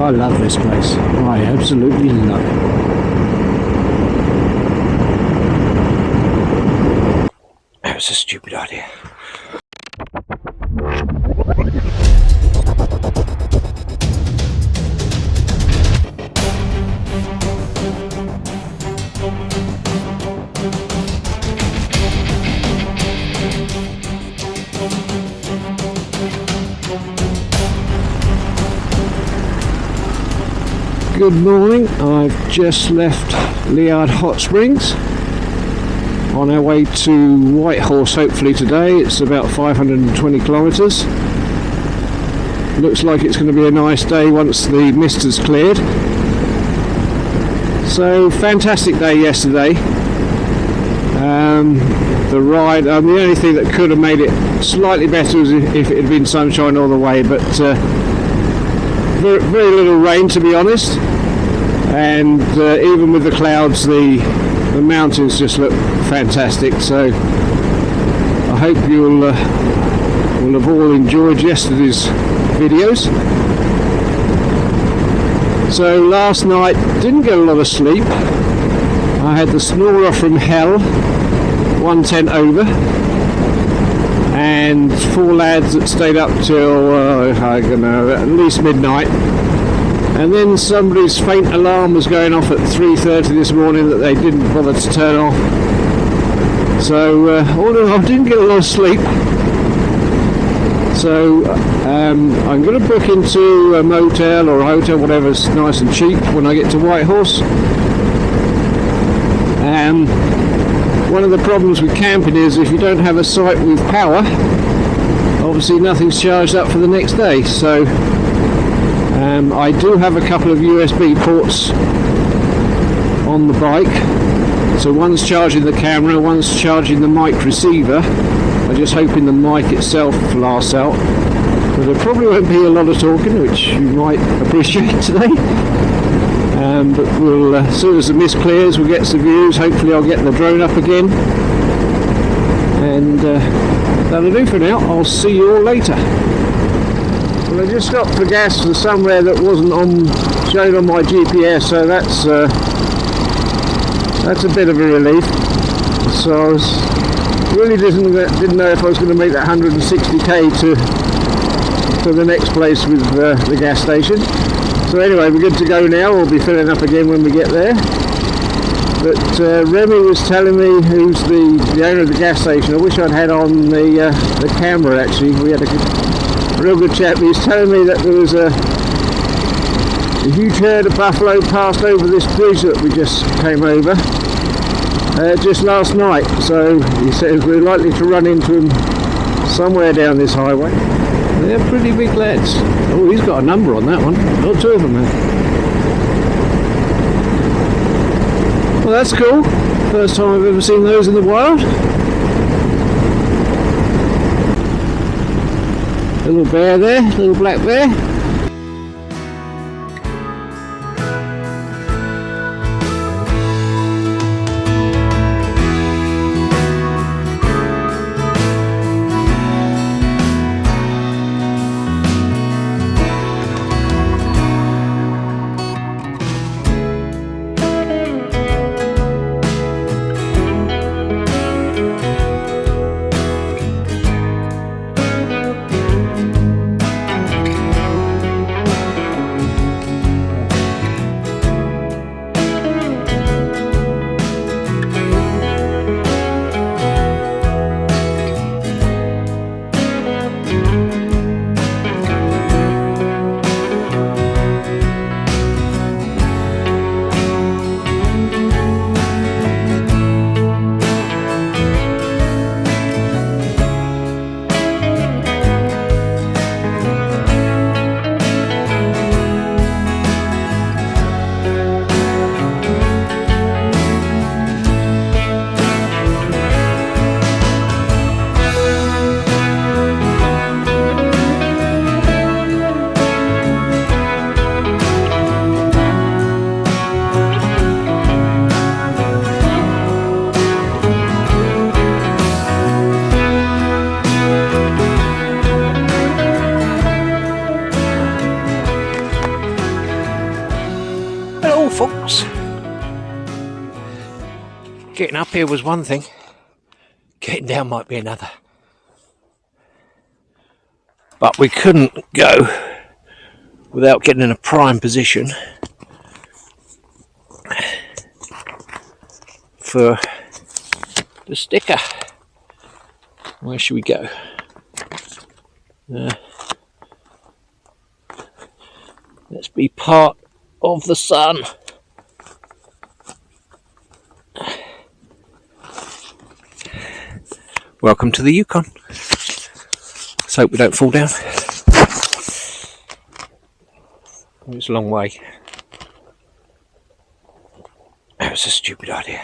I love this place. I absolutely love it. That was a stupid idea. Good morning, I've just left Liard Hot Springs on our way to Whitehorse hopefully today. It's about 520 kilometres. Looks like it's going to be a nice day once the mist has cleared. So fantastic day yesterday. The ride, the only thing that could have made it slightly better was if it had been sunshine all the way, but very, very little rain to be honest, and even with the clouds the mountains just look fantastic. So I hope you'll will have all enjoyed yesterday's videos. So last night didn't get a lot of sleep. I had the snorer from hell, 110 over, and 4 lads that stayed up till I don't know, at least midnight, and then somebody's faint alarm was going off at 3:30 this morning that they didn't bother to turn off. So although I didn't get a lot of sleep, so I'm going to book into a motel or a hotel, whatever's nice and cheap when I get to Whitehorse. One of the problems with camping is if you don't have a site with power, obviously nothing's charged up for the next day. So I do have a couple of USB ports on the bike. So one's charging the camera, one's charging the mic receiver. I'm just hoping the mic itself lasts out. But there probably won't be a lot of talking, which you might appreciate today. But we'll, as soon as the mist clears, we'll get some views. Hopefully I'll get the drone up again. And that'll do for now. I'll see you all later. Well, I just stopped for gas for somewhere that wasn't shown on my GPS, so that's a bit of a relief. So I really didn't know if I was going to make that 160k to the next place with the gas station. So anyway, we're good to go now. We'll be filling up again when we get there. But Remy was telling me, who's the owner of the gas station, I wish I'd had on the camera actually. We had a real good chat. He was telling me that there was a huge herd of buffalo passed over this bridge that we just came over just last night. So he says we're likely to run into them somewhere down this highway. They're pretty big lads. Oh, he's got a number on that one. Got 2 of them there. Well, that's cool. First time I've ever seen those in the wild. Little bear there, little black bear. folks. Getting up here was one thing, getting down might be another. But we couldn't go without getting in a prime position for the sticker. Where should we go? Let's be part of the sun. Welcome to the Yukon. Let's hope we don't fall down. It's a long way. That was a stupid idea.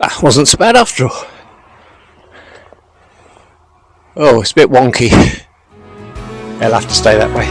That wasn't so bad after all. Oh, it's a bit wonky. It'll have to stay that way.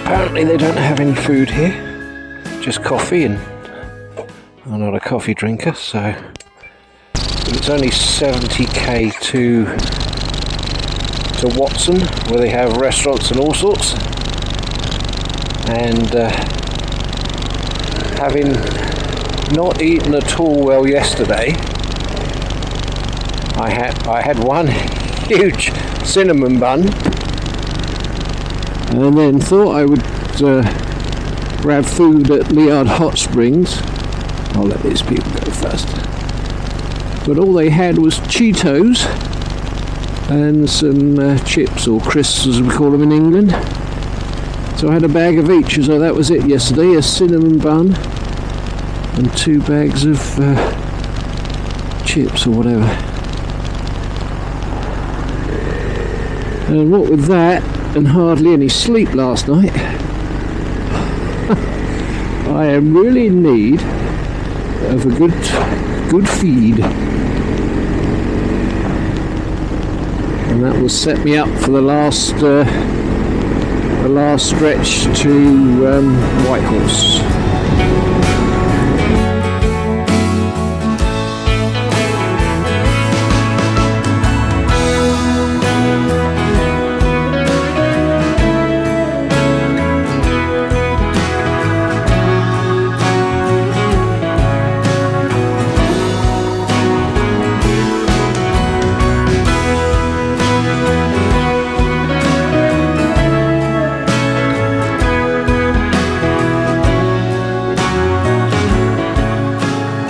Apparently they don't have any food here, just coffee, and I'm not a coffee drinker, so it's only 70k to Watson, where they have restaurants and all sorts, and having not eaten at all well yesterday, I had one huge cinnamon bun, and then thought I would grab food at Liard Hot Springs. I'll let these people go first. But all they had was Cheetos and some chips, or crisps as we call them in England. So I had a bag of each, so that was it yesterday, a cinnamon bun and 2 bags of chips or whatever. And what with that, and hardly any sleep last night, I am really in need of a good feed, and that will set me up for the last stretch to Whitehorse.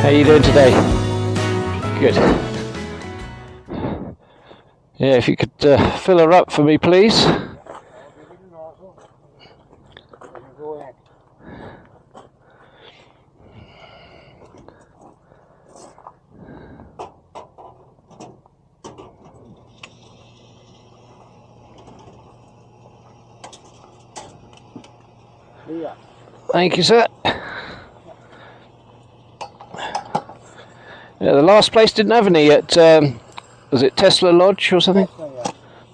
How are you doing today? Good. Yeah, if you could fill her up for me, please. Thank you, sir. Yeah, the last place didn't have any at, was it Tesla Lodge or something?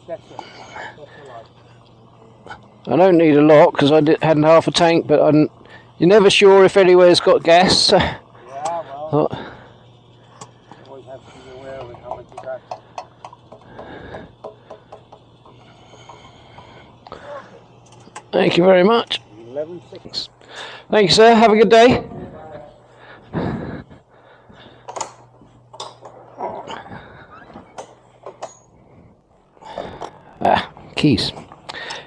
Tesla I don't need a lot because I hadn't half a tank, but you're never sure if anywhere's got gas. Yeah, well, always have to be aware of how much you got. Thank you very much. 11.6. Thank you, sir. Have a good day. Keys.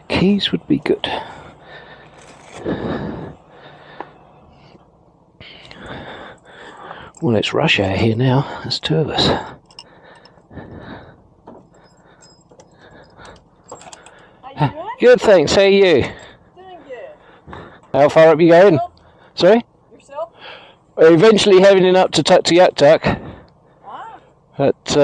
Keys would be good. Well, it's rush hour here now. There's two of us. How you doing? Good, thanks. How are you? Doing good. How far up you going? Yourself? Sorry? Yourself? Eventually heading up to Tuktoyaktuk. Ah. But,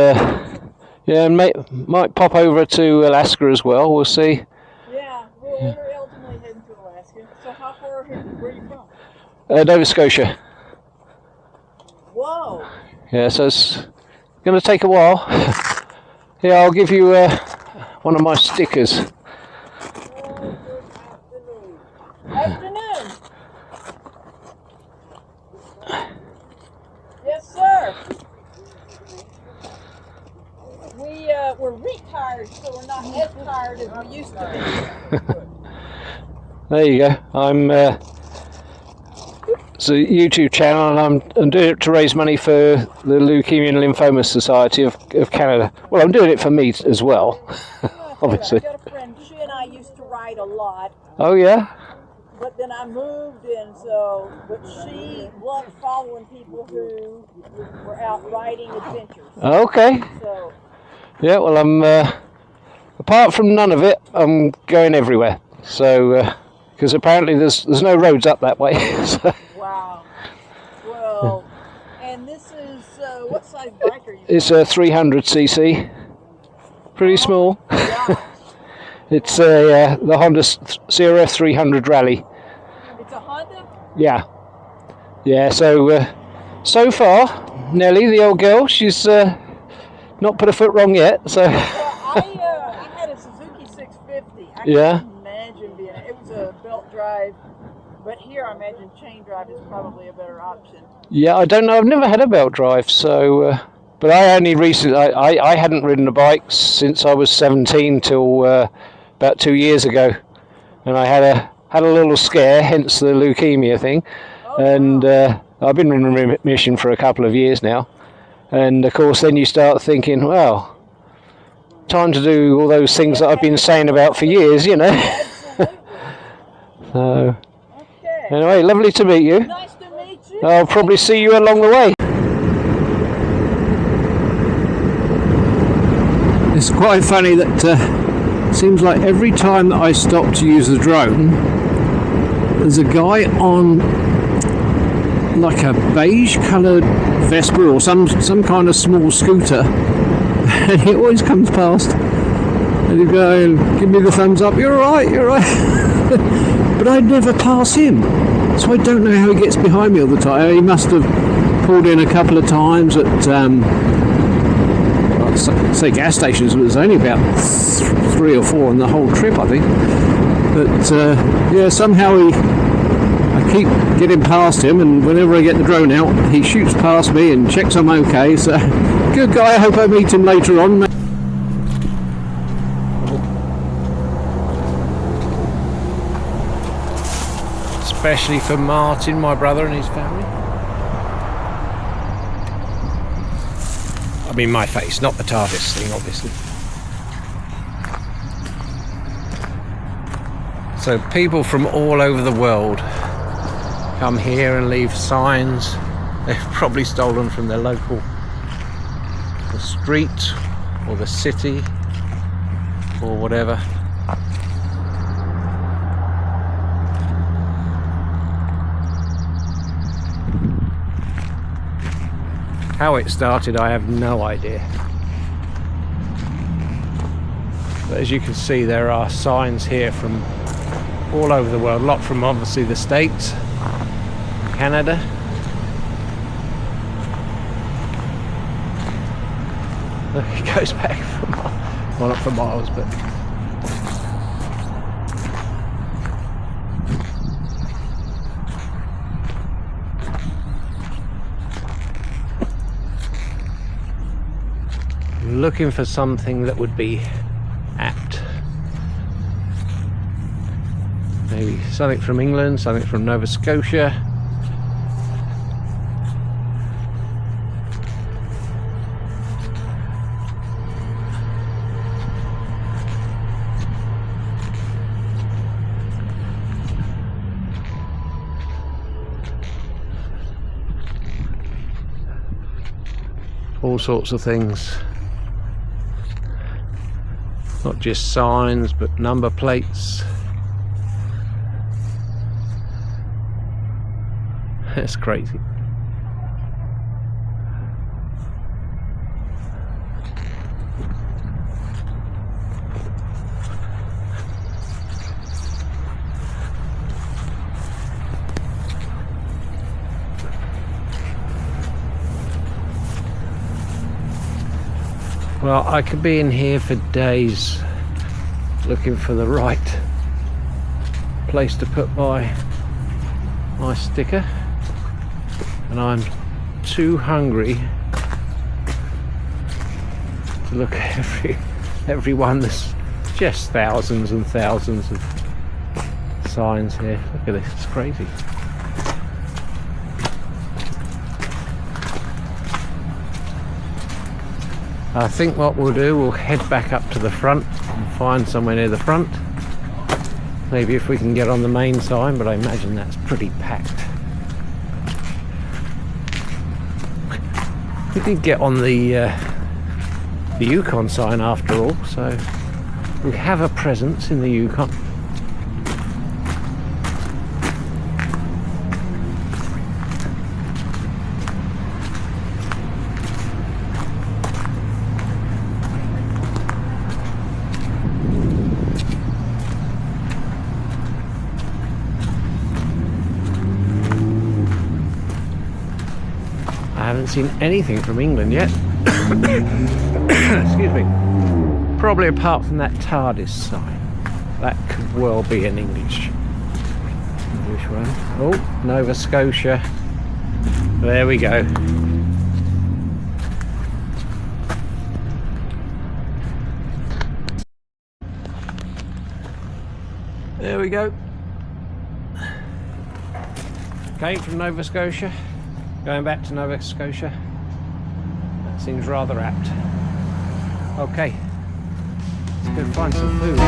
yeah, and might pop over to Alaska as well. We'll see. Yeah, we're ultimately heading to Alaska. So how far where are you from? Nova Scotia. Whoa. Yeah, so it's going to take a while. Yeah, I'll give you one of my stickers. Oh, good afternoon. Yes, sir. We're retired, so we're not as tired as we used to be. There you go. It's a YouTube channel, and I'm doing it to raise money for the Leukemia and Lymphoma Society of Canada. Well, I'm doing it for me as well, obviously. I've got a friend, she and I used to ride a lot. Oh, yeah? But then I moved, and but she loved following people who were out riding adventures. Okay. So, yeah, well, I'm, apart from none of it, I'm going everywhere. So, because apparently there's no roads up that way. So. wow. Well, and this is, what size bike are you? It's a 300cc. Pretty small. Yeah. It's the Honda CRF 300 Rally. It's a Honda? Yeah. Yeah, so far, Nellie, the old girl, she's not put a foot wrong yet. So. Well, I had a Suzuki 650. I Yeah. couldn't imagine being it was a belt drive, but here I imagine chain drive is probably a better option. Yeah, I don't know. I've never had a belt drive, so. But I only recently, I hadn't ridden a bike since I was 17 till about 2 years ago, and I had a little scare, hence the leukemia thing, and I've been in remission for a couple of years now, and of course then you start thinking, well, time to do all those things that I've been saying about for years, you know. So, Okay. anyway, lovely to meet you. Nice to meet you. I'll probably see you along the way. It's quite funny that seems like every time that I stop to use the drone, there's a guy on like a beige coloured Vespa or some kind of small scooter, and he always comes past and he'll go, give me the thumbs up, you're right. But I never pass him, so I don't know how he gets behind me all the time. He must have pulled in a couple of times at say gas stations, but there's only about 3 or 4 on the whole trip, I think. But yeah, somehow I keep getting past him, and whenever I get the drone out, he shoots past me and checks I'm okay. So, good guy. I hope I meet him later on. Especially for Martin, my brother, and his family. I mean my face, not the TARDIS thing, obviously. So people from all over the world come here and leave signs. They've probably stolen from their local, the street or the city or whatever. How it started, I have no idea. But as you can see, there are signs here from all over the world. A lot from obviously the States, Canada. Look, it goes back for miles. Well, not for miles, but. Looking for something that would be apt. Maybe something from England, something from Nova Scotia. All sorts of things, not just signs but number plates. That's crazy. Well, I could be in here for days looking for the right place to put my sticker, and I'm too hungry to look at every one. There's just thousands and thousands of signs here. Look at this, it's crazy. I think what we'll do, we'll head back up to the front and find somewhere near the front. Maybe if we can get on the main sign, but I imagine that's pretty packed. We did get on the Yukon sign after all, so we have a presence in the Yukon. I haven't seen anything from England yet. Excuse me. Probably apart from that TARDIS sign. That could well be an English one. Oh, Nova Scotia. There we go. There we go. Came from Nova Scotia. Going back to Nova Scotia. That seems rather apt. Okay, let's go find some food.